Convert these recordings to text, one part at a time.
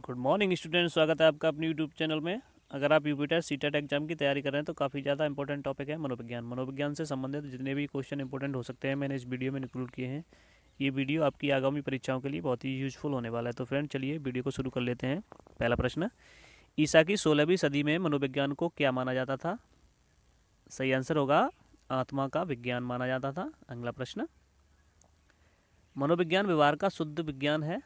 Good morning student, स्वागत है आपका अपने यूट्यूब चैनल में। अगर आप यूपीटेट सीटेट एग्जाम की तैयारी कर रहे हैं तो काफ़ी ज़्यादा इंपॉर्टेंट टॉपिक है मनोविज्ञान से संबंधित जितने भी क्वेश्चन इंपॉर्टेंट हो सकते हैं मैंने इस वीडियो में इंक्लूड किए हैं। ये वीडियो आपकी आगामी परीक्षाओं के लिए बहुत ही यूजफुल होने वाला है। तो फ्रेंड चलिए वीडियो को शुरू कर लेते हैं। पहला प्रश्न, ईसा की 16वीं सदी में मनोविज्ञान को क्या माना जाता था? सही आंसर होगा आत्मा का विज्ञान माना जाता था। अगला प्रश्न, मनोविज्ञान व्यवहार का शुद्ध विज्ञान है,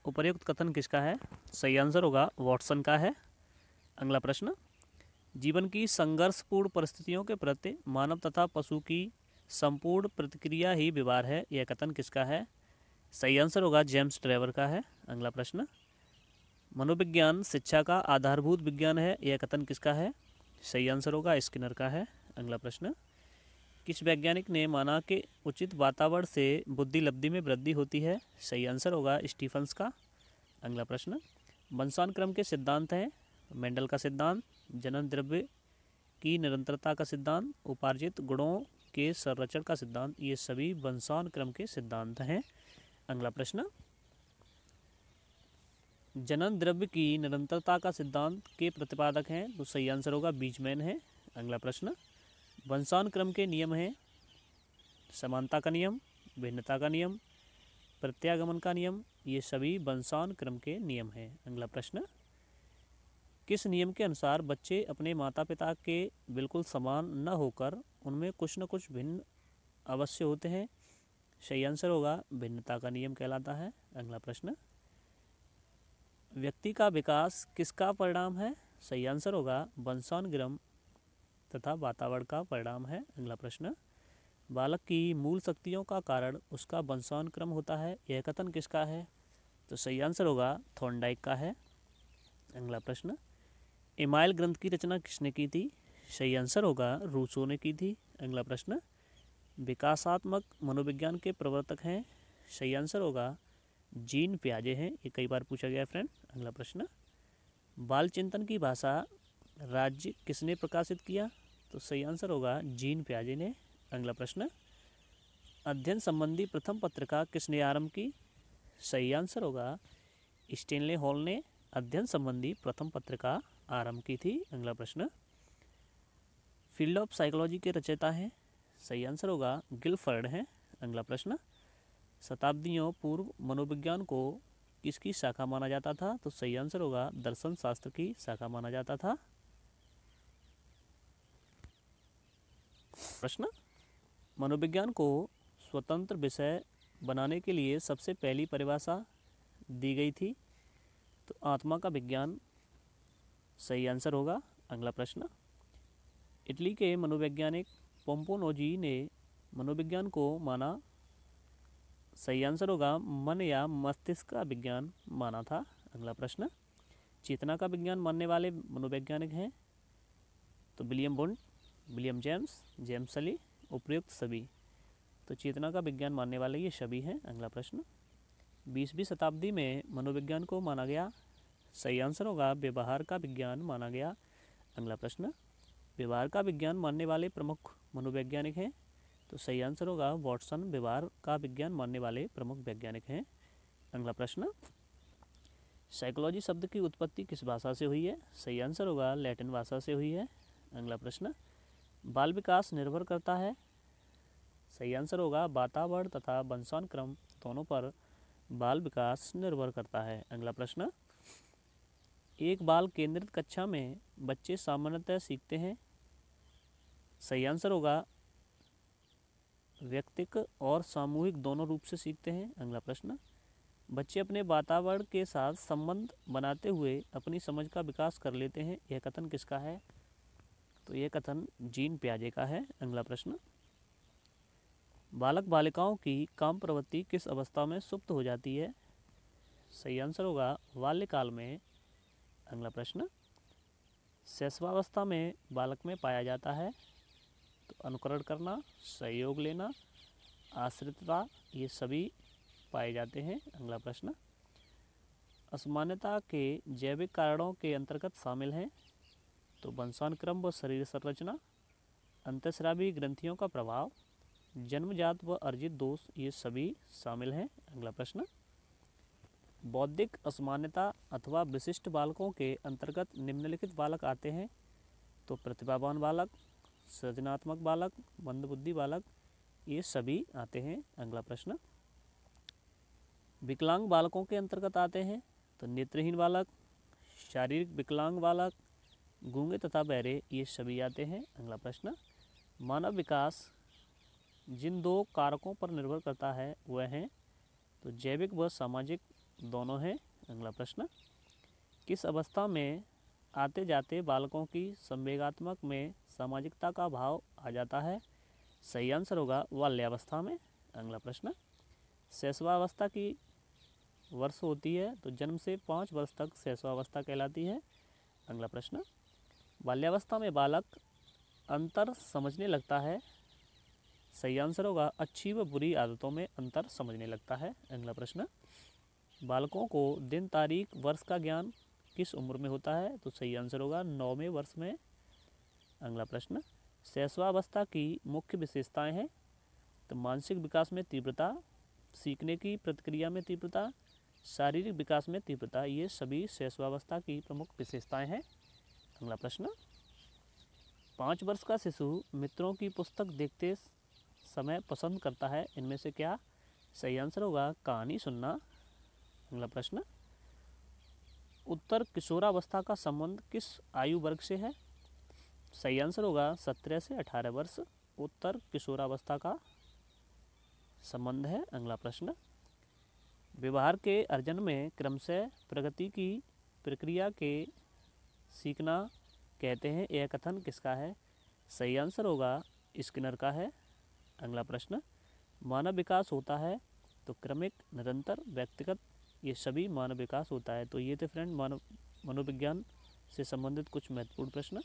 उपर्युक्त कथन किसका है? सही आंसर होगा वॉटसन का है। अगला प्रश्न, जीवन की संघर्षपूर्ण परिस्थितियों के प्रति मानव तथा पशु की संपूर्ण प्रतिक्रिया ही व्यवहार है, यह कथन किसका है? सही आंसर होगा जेम्स ट्रेवर का है। अगला प्रश्न, मनोविज्ञान शिक्षा का आधारभूत विज्ञान है, यह कथन किसका है? सही आंसर होगा स्किनर का है। अगला प्रश्न, किस वैज्ञानिक ने माना कि उचित वातावरण से बुद्धि लब्धि में वृद्धि होती है? सही आंसर होगा स्टीफन्स का। अगला प्रश्न, वंशानुक्रम के सिद्धांत हैं मेंडल का सिद्धांत, जनन द्रव्य की निरंतरता का सिद्धांत, उपार्जित गुणों के संरक्षण का सिद्धांत, ये सभी वंशानुक्रम के सिद्धांत हैं। अगला प्रश्न, जनन द्रव्य की निरंतरता का सिद्धांत के प्रतिपादक हैं? तो सही आंसर होगा बीजमैन है। अगला प्रश्न, वंशानुक्रम के नियम हैं समानता का नियम, भिन्नता का नियम, प्रत्यागमन का नियम, ये सभी वंशानुक्रम के नियम हैं। अगला प्रश्न, किस नियम के अनुसार बच्चे अपने माता पिता के बिल्कुल समान न होकर उनमें कुछ न कुछ भिन्न अवश्य होते हैं? सही आंसर होगा भिन्नता का नियम कहलाता है। अगला प्रश्न, व्यक्ति का विकास किसका परिणाम है? सही आंसर होगा वंशानुक्रम तथा वातावरण का परिणाम है। अगला प्रश्न, बालक की मूल शक्तियों का कारण उसका वंशानुक्रम होता है, यह कथन किसका है? तो सही आंसर होगा थॉर्नडाइक का है। अगला प्रश्न, इमाइल ग्रंथ की रचना किसने की थी? सही आंसर होगा रूसो ने की थी। अगला प्रश्न, विकासात्मक मनोविज्ञान के प्रवर्तक हैं? सही आंसर होगा जीन पियाजे हैं, ये कई बार पूछा गया फ्रेंड। अगला प्रश्न, बाल चिंतन की भाषा राज्य किसने प्रकाशित किया? तो सही आंसर होगा जीन पियाजे ने। अगला प्रश्न, अध्ययन संबंधी प्रथम पत्रिका किसने आरंभ की? सही आंसर होगा स्टेनले हॉल ने अध्ययन संबंधी प्रथम पत्रिका आरंभ की थी। अगला प्रश्न, फील्ड ऑफ साइकोलॉजी के रचयिता हैं? सही आंसर होगा गिलफर्ड हैं। अगला प्रश्न, शताब्दियों पूर्व मनोविज्ञान को किसकी शाखा माना जाता था? तो सही आंसर होगा दर्शन शास्त्र की शाखा माना जाता था। प्रश्न, मनोविज्ञान को स्वतंत्र विषय बनाने के लिए सबसे पहली परिभाषा दी गई थी? तो आत्मा का विज्ञान सही आंसर होगा। अगला प्रश्न, इटली के मनोवैज्ञानिक पोम्पोनोजी ने मनोविज्ञान को माना? सही आंसर होगा मन या मस्तिष्क का विज्ञान माना था। अगला प्रश्न, चेतना का विज्ञान मानने वाले मनोवैज्ञानिक हैं? तो William wound, William James, James सली, उपयुक्त सभी। तो चेतना का विज्ञान मानने वाले ये सभी हैं। अगला प्रश्न, 20वीं शताब्दी में मनोविज्ञान को माना गया? सही आंसर होगा व्यवहार का विज्ञान माना गया। अगला प्रश्न, व्यवहार का विज्ञान मानने वाले प्रमुख मनोवैज्ञानिक हैं? तो सही आंसर होगा वॉटसन व्यवहार का विज्ञान मानने वाले प्रमुख वैज्ञानिक हैं। अगला प्रश्न, साइकोलॉजी शब्द की उत्पत्ति किस भाषा से हुई है? सही आंसर होगा लैटिन भाषा से हुई है। अगला प्रश्न, बाल विकास निर्भर करता है? सही आंसर होगा वातावरण तथा वंशानुक्रम दोनों पर बाल विकास निर्भर करता है। अगला प्रश्न, एक बाल केंद्रित कक्षा में बच्चे सामान्यतः सीखते हैं? सही आंसर होगा व्यक्तिक और सामूहिक दोनों रूप से सीखते हैं। अगला प्रश्न, बच्चे अपने वातावरण के साथ संबंध बनाते हुए अपनी समझ का विकास कर लेते हैं, यह कथन किसका है? तो यह कथन जीन पियाजे का है। अगला प्रश्न, बालक बालिकाओं की काम प्रवृत्ति किस अवस्था में सुप्त हो जाती है? सही आंसर होगा बाल्यकाल में। अगला प्रश्न, शैशवावस्था में बालक में पाया जाता है? तो अनुकरण करना, सहयोग लेना, आश्रितता, ये सभी पाए जाते हैं। अगला प्रश्न, असामान्यता के जैविक कारणों के अंतर्गत शामिल हैं? तो वंशानुक्रम व शरीर संरचना, अंतःस्रावी ग्रंथियों का प्रभाव, जन्मजात व अर्जित दोष, ये सभी शामिल हैं। अगला प्रश्न, बौद्धिक असामान्यता अथवा विशिष्ट बालकों के अंतर्गत निम्नलिखित बालक आते हैं। तो प्रतिभावान बालक, सृजनात्मक बालक, मंदबुद्धि बालक, ये सभी आते हैं। अगला प्रश्न, विकलांग बालकों के अंतर्गत आते हैं। तो नेत्रहीन बालक, शारीरिक विकलांग बालक, गूंगे तथा बहरे, ये सभी आते हैं। अगला प्रश्न, मानव विकास जिन 2 कारकों पर निर्भर करता है वह हैं। तो जैविक व सामाजिक दोनों हैं। अगला प्रश्न, किस अवस्था में आते जाते बालकों की संवेगात्मक में सामाजिकता का भाव आ जाता है? सही आंसर होगा बाल्यावस्था में। अगला प्रश्न, शैशवावस्था की वर्ष होती है। तो जन्म से 5 वर्ष तक शैशवावस्था कहलाती है। अगला प्रश्न, बाल्यावस्था में बालक अंतर समझने लगता है। सही आंसर होगा अच्छी व बुरी आदतों में अंतर समझने लगता है। अगला प्रश्न, बालकों को दिन, तारीख, वर्ष का ज्ञान किस उम्र में होता है? तो सही आंसर होगा 9वें वर्ष में। अगला प्रश्न, शैशवावस्था की मुख्य विशेषताएं हैं। तो मानसिक विकास में तीव्रता, सीखने की प्रक्रिया में तीव्रता, शारीरिक विकास में तीव्रता, ये सभी शैशवावस्था की प्रमुख विशेषताएं हैं। अगला प्रश्न, 5 वर्ष का शिशु मित्रों की पुस्तक देखते समय पसंद करता है, इनमें से क्या? सही आंसर होगा कहानी सुनना। अगला प्रश्न, उत्तर किशोरावस्था का संबंध किस आयु वर्ग से है? सही आंसर होगा 17 से 18 वर्ष उत्तर किशोरावस्था का संबंध है। अगला प्रश्न, व्यवहार के अर्जन में क्रमशः प्रगति की प्रक्रिया के सीखना कहते हैं, यह कथन किसका है? सही आंसर होगा स्किनर का है। अगला प्रश्न, मानव विकास होता है तो क्रमिक, निरंतर, व्यक्तिगत, ये सभी मानव विकास होता है। तो ये थे फ्रेंड मनोविज्ञान से संबंधित कुछ महत्वपूर्ण प्रश्न।